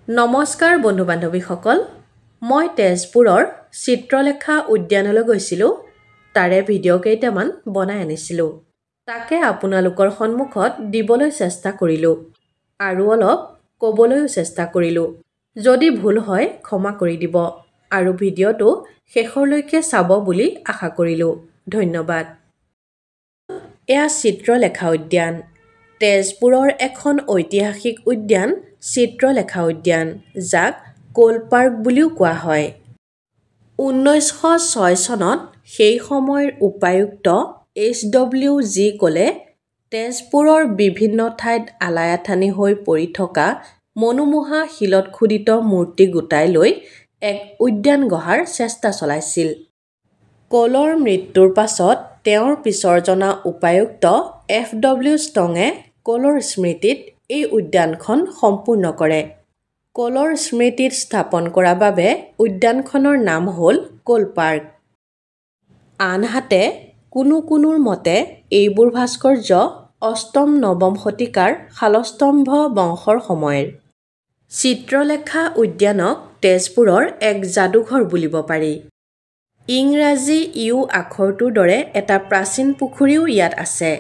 নমস্কাৰ বন্ধু বান্ধৱীসকল মই তেজপুৰৰ চিত্ৰলেখা উদ্যানলৈ গৈছিলো তাৰে ভিডিঅ' কেইটামান বনাই আনিছিলো তাকে আপোনালোকৰ সন্মুখত দিবলৈ চেষ্টা কৰিলো আৰু অলপ ক'বলৈও চেষ্টা কৰিলো যদি ভুল হয় ক্ষমা কৰি দিব আৰু ভিডিঅ'টো শেষলৈকে চাব বুলি আশা কৰিলো ধন্যবাদ এয়া চিত্ৰলেখা উদ্যান তেজপুৰৰ এখন ঐতিহাসিক উদ্যান চিত্ৰলেখা উদ্যান যাক কোল পাৰ্ক বুলিও কোৱা হয় 1906 চনত সেই সময়ৰ উপায়ুক্ত HWG কোলে তেজপুৰৰ বিভিন্ন ঠাইত আলায়াথানি হৈ পৰি থকা মনোমোহা শিলত খোদিত মূৰ্তি গোটাই লৈ এক উদ্যান গঢ়াৰ চেষ্টা চলাইছিল কোলৰ মৃত্যুৰ পাছত তেওঁৰ পিছৰ জনা উপায়ুক্ত FW ষ্টঙে কোলৰ স্মৃতিত এই উদ্যানখন সম্পূৰ্ণ কৰে কোলৰ স্মৃতিত স্থাপন কৰা বাবে উদ্যানখনৰ নাম হ'ল কোল পাৰ্ক আনহাতে কোনোৰ মতে এইবোৰ ভাস্কৰ্য অষ্টম নৱম শতিকাৰ শালস্তম্ভ বংশৰ সময়ৰ চিত্ৰলেখা উদ্যানক তেজপুৰৰ এক যাদুঘৰ বুলিব পাৰি ইংৰাজী ইউ আখৰটোৰ দৰে এটা প্ৰাচীন পুখুৰীও ইয়াত আছে